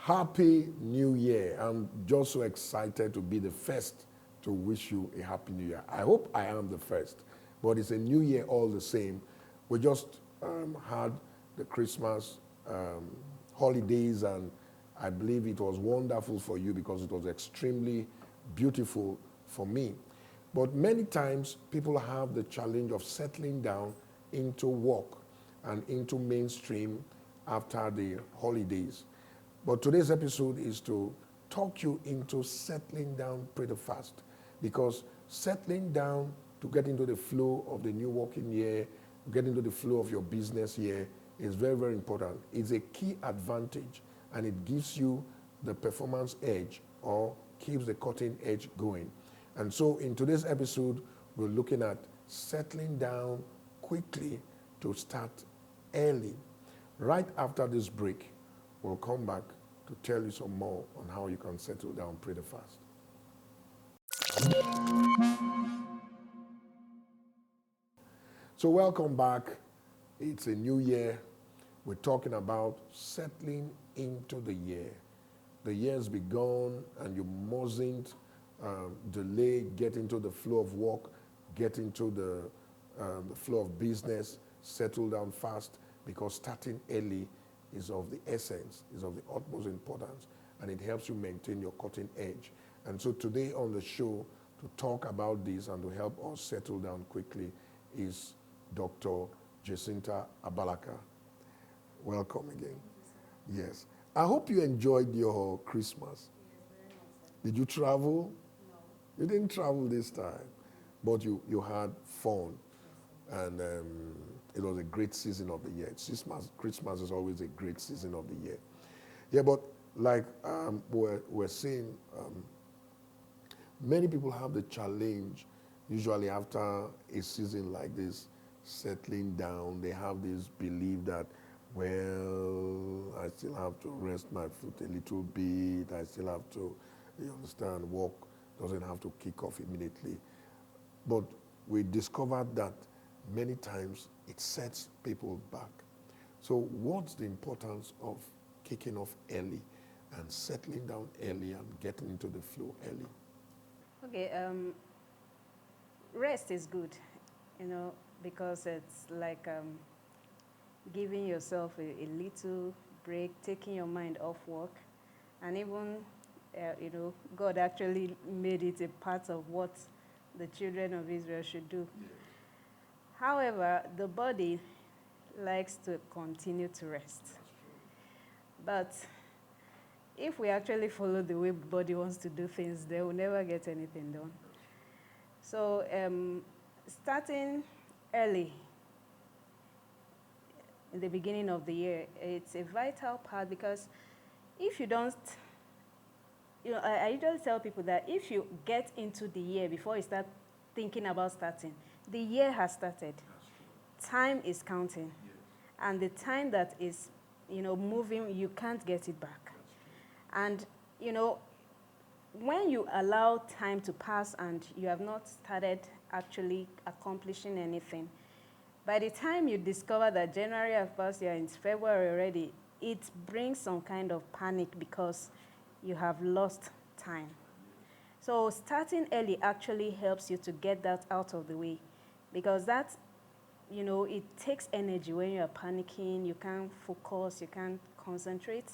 Happy New Year. I'm just so excited to be the first to wish you a Happy New Year. I hope I am the first, but it's a new year all the same. We just had the Christmas holidays, and I believe it was wonderful for you because it was extremely beautiful for me. But many times people have the challenge of settling down into work and into mainstream after the holidays. But today's episode is to talk you into settling down pretty fast, because settling down to get into the flow of the new working year, get into the flow of your business year is very, very important. It's a key advantage, and it gives you the performance edge or keeps the cutting edge going. And so in today's episode, we're looking at settling down quickly to start early. Right after this break, we'll come back to tell you some more on how you can settle down pretty fast. So welcome back. It's a new year. We're talking about settling into the year. The year's begun, and you mustn't delay getting into the flow of work, get into the flow of business, settle down fast, because starting early is of the essence, is of the utmost importance, and it helps you maintain your cutting edge. And so today on the show, to talk about this and to help us settle down quickly is Dr. Jacinta Abalaka. Welcome again. Yes. I hope you enjoyed your Christmas. Did you travel? No. You didn't travel this time, but you had fun. And it was a great season of the year. Christmas is always a great season of the year. Yeah, but like we're saying, many people have the challenge, usually after a season like this, settling down. They have this belief that, well, I still have to rest my foot a little bit. I still have to, you understand, work doesn't have to kick off immediately. But we discovered that many times it sets people back. So what's the importance of kicking off early and settling down early and getting into the flow early? Okay, rest is good, because it's like giving yourself a little break, taking your mind off work, and even, God actually made it a part of what the children of Israel should do. Yes. However, the body likes to continue to rest. But if we actually follow the way the body wants to do things, they will never get anything done. So starting early in the beginning of the year, it's a vital part, because if you don't, I usually tell people that if you get into the year before you start thinking about starting, the year has started. Time is counting. Yes. And the time that is, moving, you can't get it back. And, when you allow time to pass and you have not started actually accomplishing anything, by the time you discover that January has passed, you're in February already, it brings some kind of panic because you have lost time. So starting early actually helps you to get that out of the way, because that, it takes energy when you're panicking, you can't focus, you can't concentrate.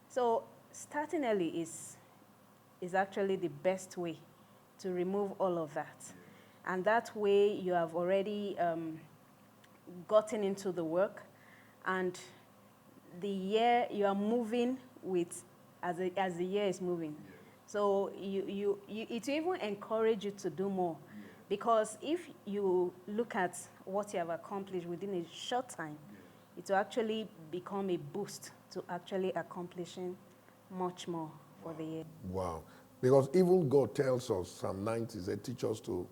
So starting early is actually the best way to remove all of that. And that way you have already gotten into the work, and the year you are moving with as the year is moving. Yes. So it will even encourage you to do more. Yes. Because if you look at what you have accomplished within a short time, yes, it will actually become a boost to actually accomplishing much more for the year. Wow. Because even God tells us, Psalm 90 says, teach us to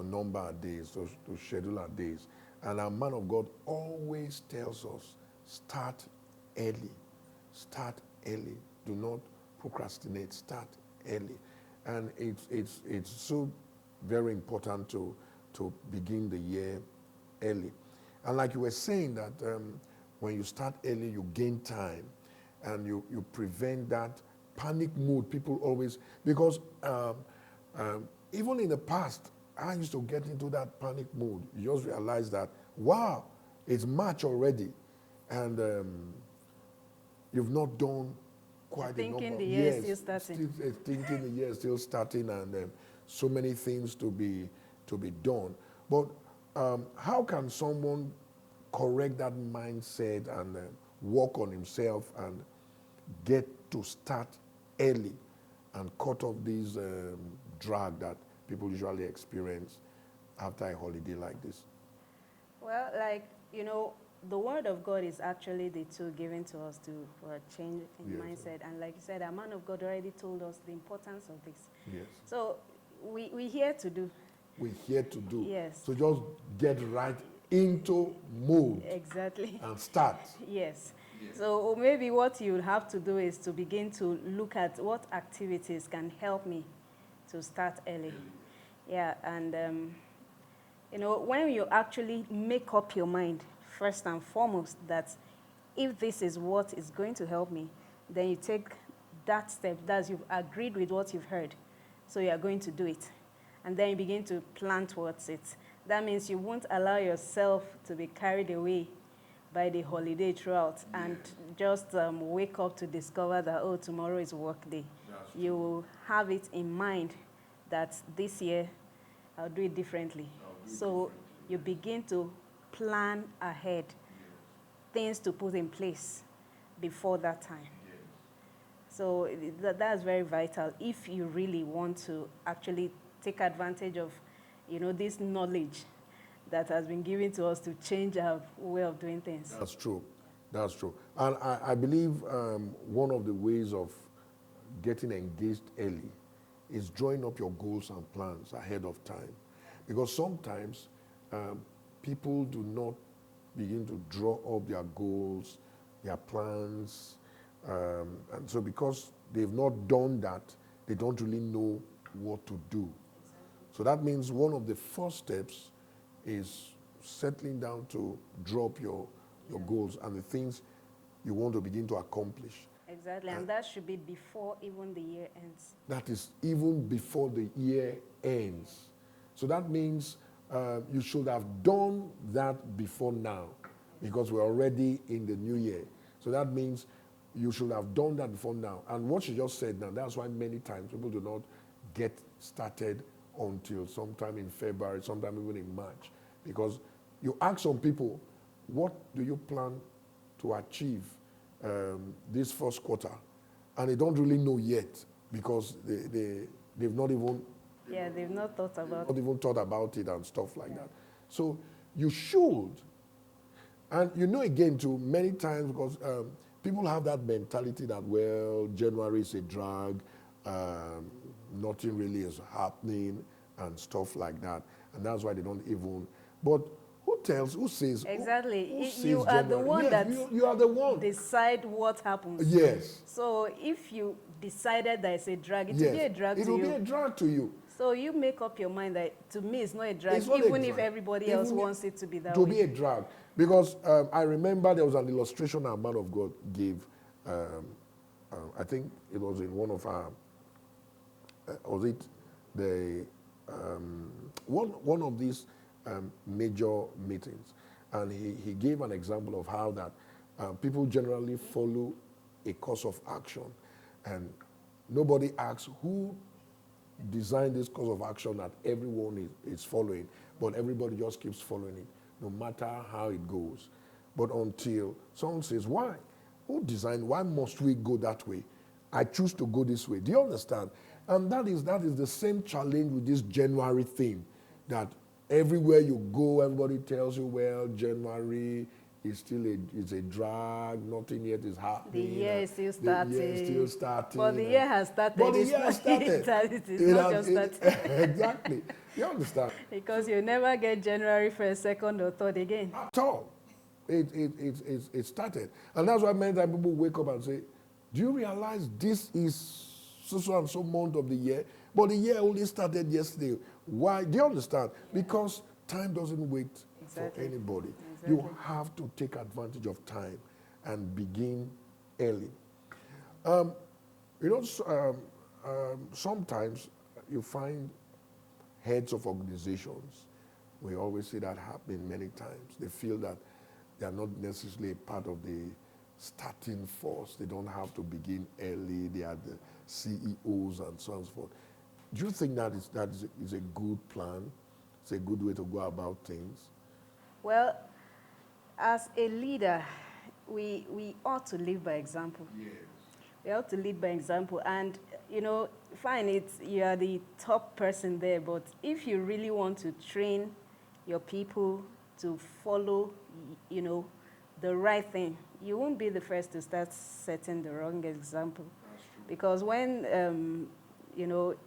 number our days, to schedule our days. And our man of God always tells us, start early. Start early. Do not procrastinate. Start early. And it's so very important to begin the year early. And like you were saying that when you start early, you gain time. and you prevent that panic mood people always, because even in the past, I used to get into that panic mood. You just realize that, wow, it's March already, and you've not done quite enough. Thinking the year is still starting. Thinking the year is still starting, and so many things to be done. But how can someone correct that mindset and work on himself and get to start early and cut off this drag that people usually experience after a holiday like this? Well, like, the word of God is actually the tool given to us for a change in mindset. And like you said, a man of God already told us the importance of this. Yes. So we're here to do. We're here to do. Yes. So just get right into mode. Exactly. And start. Yes. So maybe what you have to do is to begin to look at what activities can help me to start early. Yeah, and when you actually make up your mind, first and foremost, that if this is what is going to help me, then you take that step, that you've agreed with what you've heard. So you are going to do it. And then you begin to plan towards it. That means you won't allow yourself to be carried away by the holiday throughout and just wake up to discover that, oh, tomorrow is work day. You will have it in mind that this year I'll do it differently. So you begin to plan ahead, things to put in place before that time. So that's very vital if you really want to actually take advantage of, this knowledge that has been given to us to change our way of doing things. That's true. That's true. And I believe one of the ways of getting engaged early is drawing up your goals and plans ahead of time. Because sometimes people do not begin to draw up their goals, their plans, and so because they've not done that, they don't really know what to do. So that means one of the first steps is settling down to drop your goals and the things you want to begin to accomplish. Exactly, and that should be before even the year ends. That is even before the year ends. So that means you should have done that before now, because we're already in the new year. So that means you should have done that before now. And what you just said now, that's why many times people do not get started until sometime in February, sometime even in March. Because you ask some people, what do you plan to achieve this first quarter? And they don't really know yet, because they've not even... Yeah, they've not thought about it. Not even thought about it and stuff like that. So you should. And again, too, many times, because people have that mentality that, well, January is a drag, nothing really is happening and stuff like that. And that's why they don't even... But who says... Exactly. Who says you are the one that you are the one. decide what happens. Yes. So if you decided that it's a drag, it will be a drag to you. It will be a drag to you. So you make up your mind that, to me, it's not a drag, Not even a if drag. everybody else wants it to be that to way. be a drag. Because I remember there was an illustration a man of God gave. I think it was in one of our... was it the... one of these major meetings. And he gave an example of how that people generally follow a course of action. And nobody asks who designed this course of action that everyone is following, but everybody just keeps following it, no matter how it goes. But until someone says, why? Who designed? Why must we go that way? I choose to go this way. Do you understand? And that is the same challenge with this January thing, that everywhere you go, everybody tells you, well, January is still a drag, nothing yet is happening. The year is still starting. The year is still starting. But the year has started. But the year has started. It is not just started. Exactly. You understand? Because you never get January 1st, 2nd, or 3rd again. At all. It started. And that's why many times people wake up and say, do you realize this is so and so month of the year? But the year only started yesterday. Why? Do you understand? Because time doesn't wait for anybody. Exactly. You have to take advantage of time and begin early. You know, sometimes you find heads of organizations, we always see that happen many times. They feel that they are not necessarily a part of the starting force. They don't have to begin early. They are the CEOs and so on and so forth. Do you think that is a good plan? It's a good way to go about things? Well, as a leader, we ought to live by example. Yes. We ought to lead by example. And, fine, you are the top person there, but if you really want to train your people to follow, the right thing, you won't be the first to start setting the wrong example. Because when,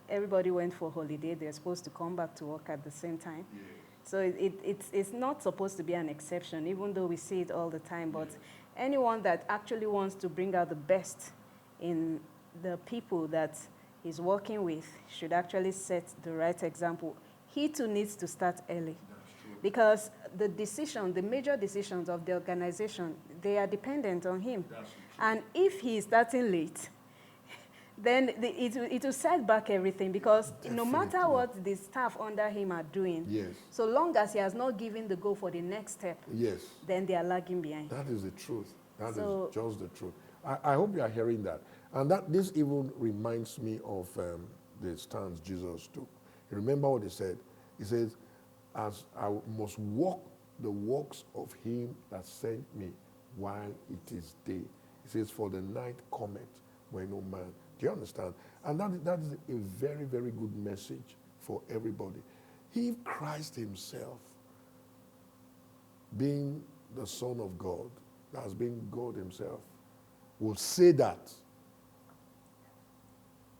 everybody went for holiday, they're supposed to come back to work at the same time. Yes. So it's not supposed to be an exception, even though we see it all the time. But anyone that actually wants to bring out the best in the people that he's working with should actually set the right example. He too needs to start early. Because the major decisions of the organization, they are dependent on him. And if he is starting late, then it will set back everything, because no matter what the staff under him are doing, yes, so long as he has not given the go for the next step, yes, then they are lagging behind. That is the truth. That is just the truth. I hope you are hearing that. And this even reminds me of the stance Jesus took. You remember what he said? He says, as I must walk the works of him that sent me while it is day. He says, for the night cometh when no man. Do you understand? And that is a very, very good message for everybody. If Christ himself, being the Son of God, as being God himself, will say that,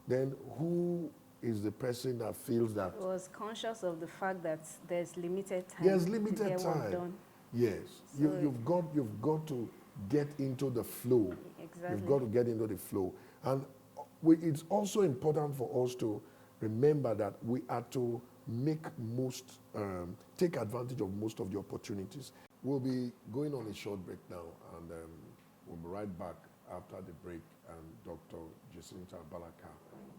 then who is the person that feels that? I was conscious of the fact that there's limited time. There's limited to get time. work done. Yes. So you've got to get into the flow. Exactly. You've got to get into the flow. And it's also important for us to remember that we are to take advantage of most of the opportunities. We'll be going on a short break now, and we'll be right back after the break, and Dr. Jacinta Balaka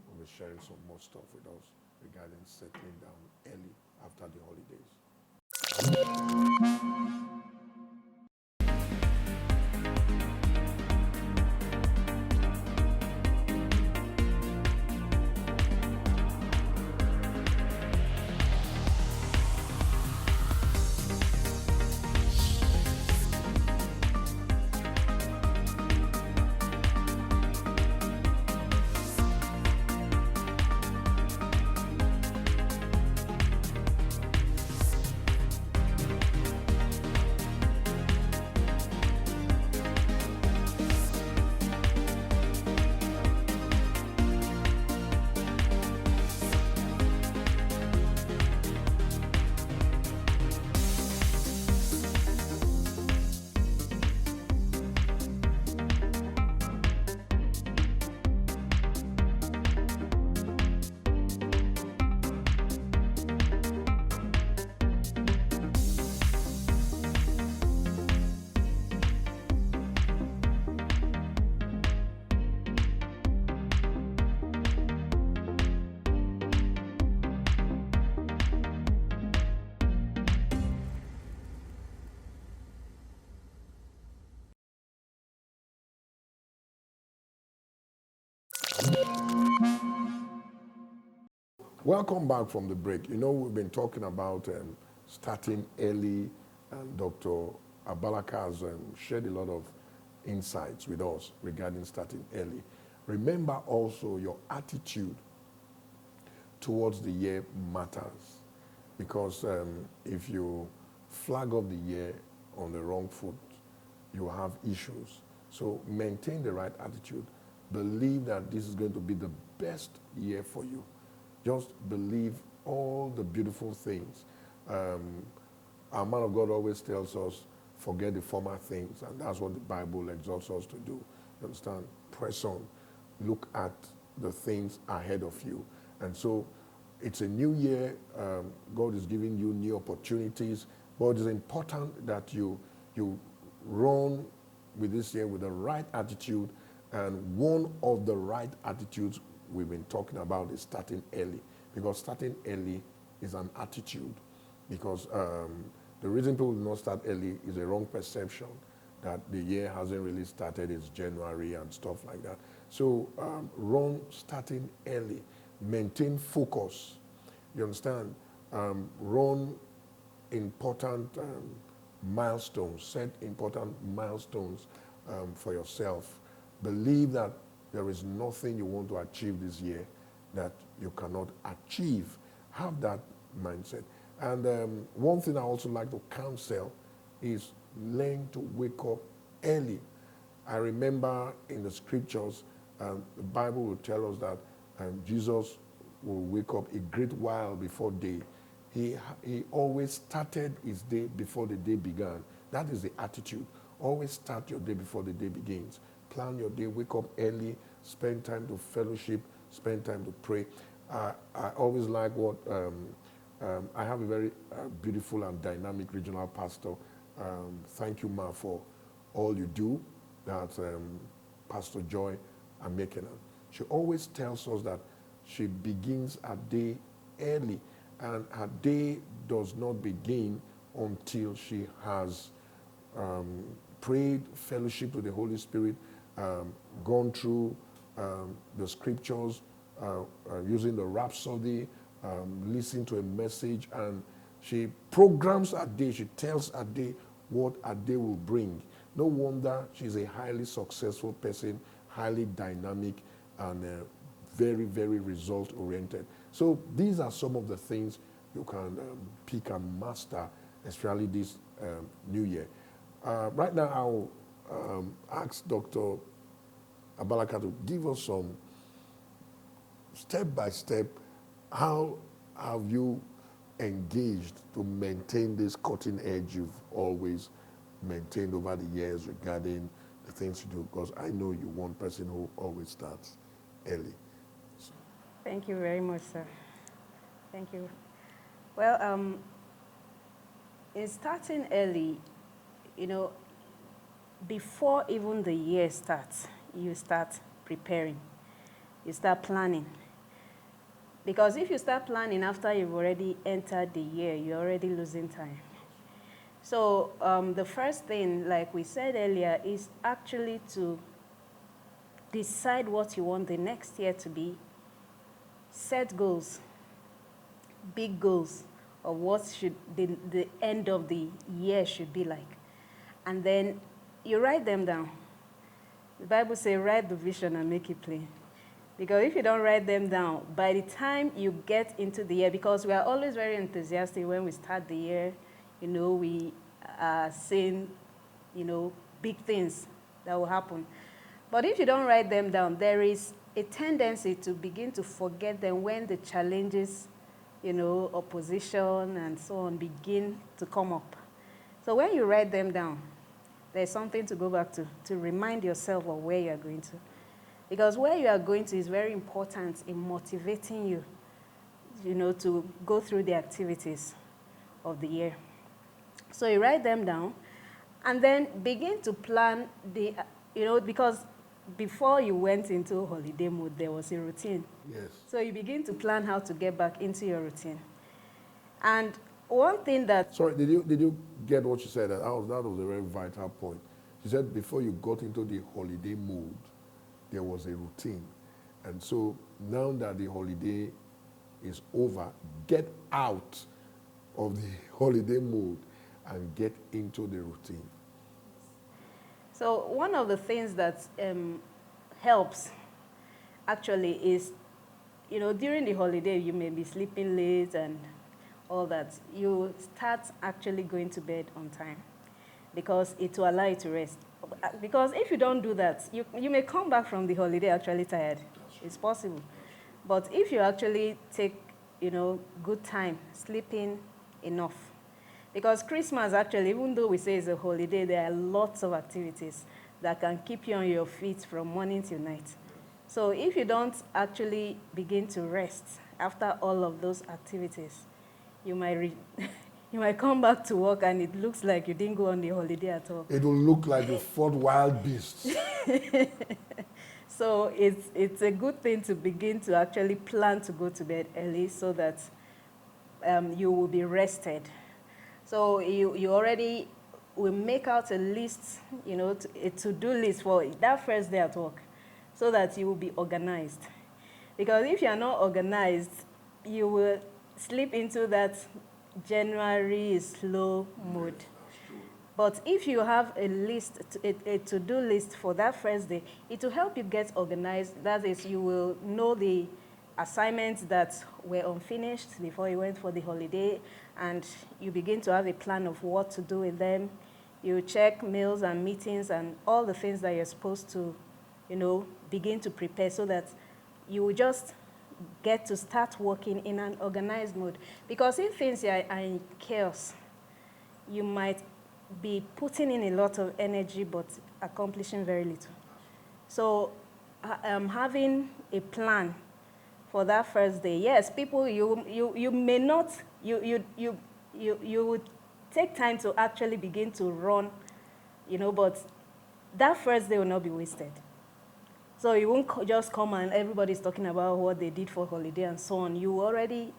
will be sharing some more stuff with us regarding settling down early after the holidays. Welcome back from the break. We've been talking about starting early, and Dr. Abalaka has shared a lot of insights with us regarding starting early. Remember also, your attitude towards the year matters, because if you flag off the year on the wrong foot, you have issues. So maintain the right attitude. Believe that this is going to be the best year for you. Just believe all the beautiful things. Our man of God always tells us, forget the former things, and that's what the Bible exhorts us to do. You understand? Press on. Look at the things ahead of you. And so it's a new year. God is giving you new opportunities, but it's important that you run with this year with the right attitude And one of the right attitudes we've been talking about is starting early, because starting early is an attitude. Because the reason people do not start early is a wrong perception that the year hasn't really started, it's January and stuff like that. So run starting early, maintain focus. You understand? Run important milestones, set important milestones for yourself. Believe that there is nothing you want to achieve this year that you cannot achieve. Have that mindset. And one thing I also like to counsel is learn to wake up early. I remember in the scriptures, the Bible will tell us that Jesus will wake up a great while before day. He always started his day before the day began. That is the attitude. Always start your day before the day begins. Plan your day, wake up early, spend time to fellowship, spend time to pray. I always like what, I have a very beautiful and dynamic regional pastor. Thank you, Ma, for all you do. That's Pastor Joy Amekena. She always tells us that she begins her day early, and her day does not begin until she has prayed, fellowship with the Holy Spirit, gone through the scriptures, using the rhapsody, listening to a message, and she programs her day. She tells her day what her day will bring. No wonder she's a highly successful person, highly dynamic, and very, very result-oriented. So these are some of the things you can pick and master, especially this new year. Right now, I'll ask Dr. Abalaka to give us some step-by-step, how have you engaged to maintain this cutting edge you've always maintained over the years regarding the things you do? Because I know you're one person who always starts early. So. Thank you very much, sir. Thank you. Well, in starting early, before even the year starts, you start preparing. You start planning. Because if you start planning after you've already entered the year, you're already losing time. So the first thing, like we said earlier, is actually to decide what you want the next year to be. Set goals, big goals, of what should the end of the year should be like. And then you write them down. The Bible says, write the vision and make it plain. Because if you don't write them down, by the time you get into the year, because we are always very enthusiastic when we start the year, we are saying, big things that will happen. But if you don't write them down, there is a tendency to begin to forget them when the challenges, opposition and so on begin to come up. So when you write them down, there's something to go back to remind yourself of where you are going to. Because where you are going to is very important in motivating you, to go through the activities of the year. So you write them down and then begin to plan because before you went into holiday mode, there was a routine. Yes. So you begin to plan how to get back into your routine. And one thing that... Sorry, did you get what she said? That was a very vital point. She said before you got into the holiday mood, there was a routine. And so now that the holiday is over, get out of the holiday mood and get into the routine. So one of the things that helps actually is, during the holiday you may be sleeping late and all that. You start actually going to bed on time because it will allow you to rest. Because if you don't do that, you may come back from the holiday actually tired. It's possible. But if you actually take, good time, sleeping enough. Because Christmas actually, even though we say it's a holiday, there are lots of activities that can keep you on your feet from morning till night. So if you don't actually begin to rest after all of those activities, you might you might come back to work and it looks like you didn't go on the holiday at all. It will look like you fought wild beasts. So it's a good thing to begin to actually plan to go to bed early so that you will be rested. So you already will make out a list, a to-do list for that first day at work so that you will be organized. Because if you are not organized, you will slip into that January slow mode. But if you have a list, a to-do list for that first day, it will help you get organized. That is, you will know the assignments that were unfinished before you went for the holiday, and you begin to have a plan of what to do with them. You check mails and meetings and all the things that you're supposed to, begin to prepare so that you will just get to start working in an organized mode. Because if things are in chaos, you might be putting in a lot of energy but accomplishing very little. So having a plan for that first day, yes, people, you may not, you would take time to actually begin to run, but that first day will not be wasted. So you won't just come and everybody's talking about what they did for holiday and so on. You already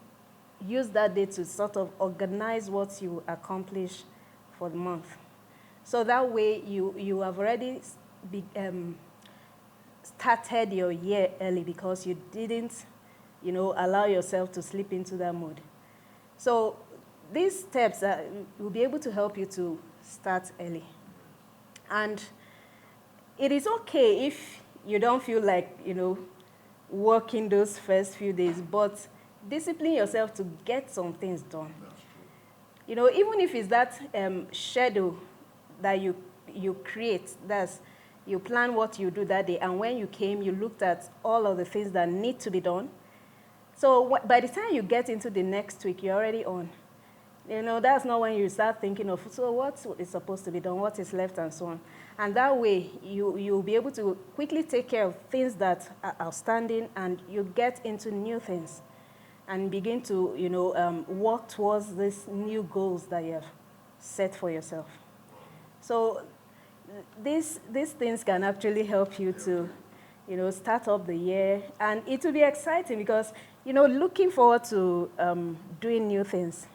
use that day to sort of organize what you accomplish for the month. So that way you have already started your year early because you didn't, allow yourself to slip into that mode. So these steps will be able to help you to start early. And it is okay if you don't feel like, working those first few days, but discipline yourself to get some things done. Even if it's that schedule that you create, that's you plan what you do that day, and when you came, you looked at all of the things that need to be done. So by the time you get into the next week, you're already on. That's not when you start thinking of, so what is supposed to be done, what is left, and so on. And that way, you'll be able to quickly take care of things that are outstanding, and you get into new things and begin to, work towards these new goals that you have set for yourself. So these things can actually help you to, start up the year. And it will be exciting because, looking forward to doing new things,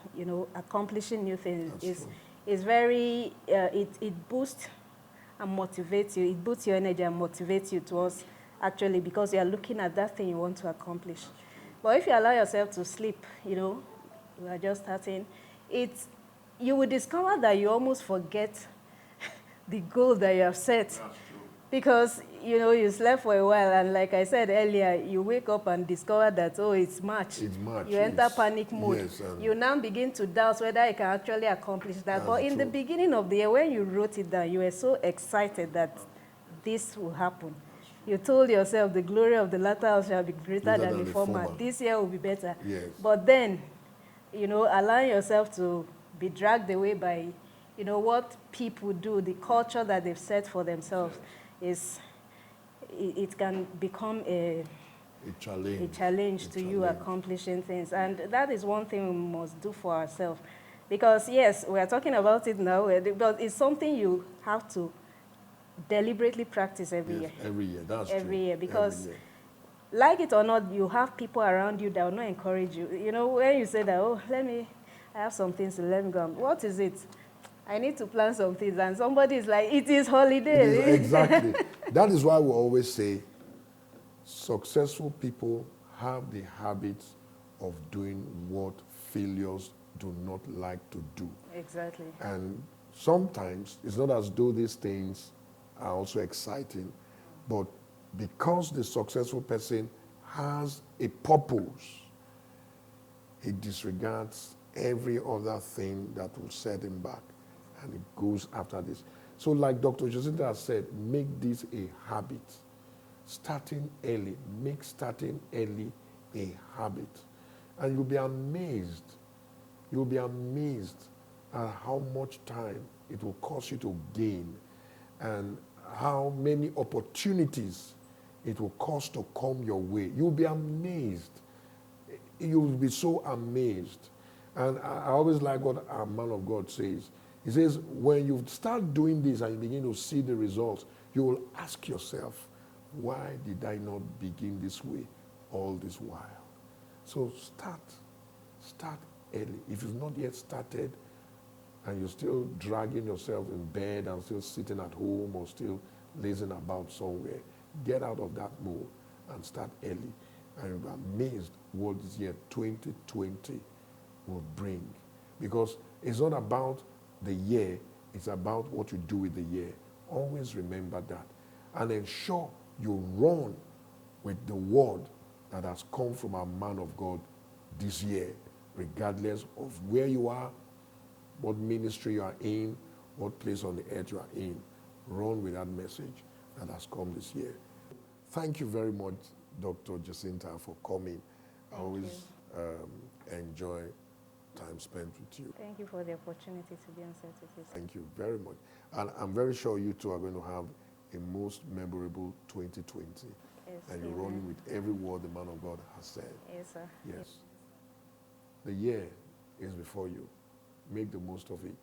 accomplishing new things is very, it boosts and motivates you. It boosts your energy and motivates you towards actually because you are looking at that thing you want to accomplish. But if you allow yourself to sleep, you are just starting, you will discover that you almost forget the goal that you have set. Because, you slept for a while, and like I said earlier, you wake up and discover that, it's March. It's March. You enter panic mode. Yes, you now begin to doubt whether you can actually accomplish that. But in the beginning of the year, when you wrote it down, you were so excited that this will happen. You told yourself the glory of the latter house shall be greater than the former. This year will be better. Yes. But then, allowing yourself to be dragged away by, what people do, the culture that they've set for themselves, it can become a challenge to you accomplishing things. And that is one thing we must do for ourselves. Because, yes, we are talking about it now, but it's something you have to deliberately practice every year. Every year, that's true. Every year, because every year. Like it or not, you have people around you that will not encourage you. When you say that, I have some things to let me go. What is it? I need to plan some things. And somebody is like, it is holiday. Exactly. That is why we always say successful people have the habit of doing what failures do not like to do. Exactly. And sometimes it's not as though these things are also exciting, but because the successful person has a purpose, he disregards every other thing that will set him back, and he goes after this. So like Dr. Jacinta has said, make this a habit. Starting early, make starting early a habit. And you'll be amazed. You'll be amazed at how much time it will cost you to gain and how many opportunities it will cost to come your way. You'll be amazed. You'll be so amazed. And I always like what our man of God says. He says, when you start doing this and you begin to see the results, you will ask yourself, why did I not begin this way all this while? So start early. If you've not yet started and you're still dragging yourself in bed and still sitting at home or still lazing about somewhere, get out of that mode and start early. And you'll be amazed what this year 2020 will bring. Because it's not about the year, it's about what you do with the year. Always remember that. And ensure you run with the word that has come from our man of God this year, regardless of where you are, what ministry you are in, what place on the earth you are in. Run with that message that has come this year. Thank you very much, Dr. Jacinta, for coming. I always enjoy time spent with you. Thank you for the opportunity to be on set with you. Thank you very much. And I'm very sure you two are going to have a most memorable 2020. Yes, And you're amen. running with every word the man of God has said. Yes, sir. Yes. The year is before you. Make the most of it.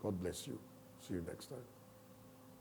God bless you. See you next time.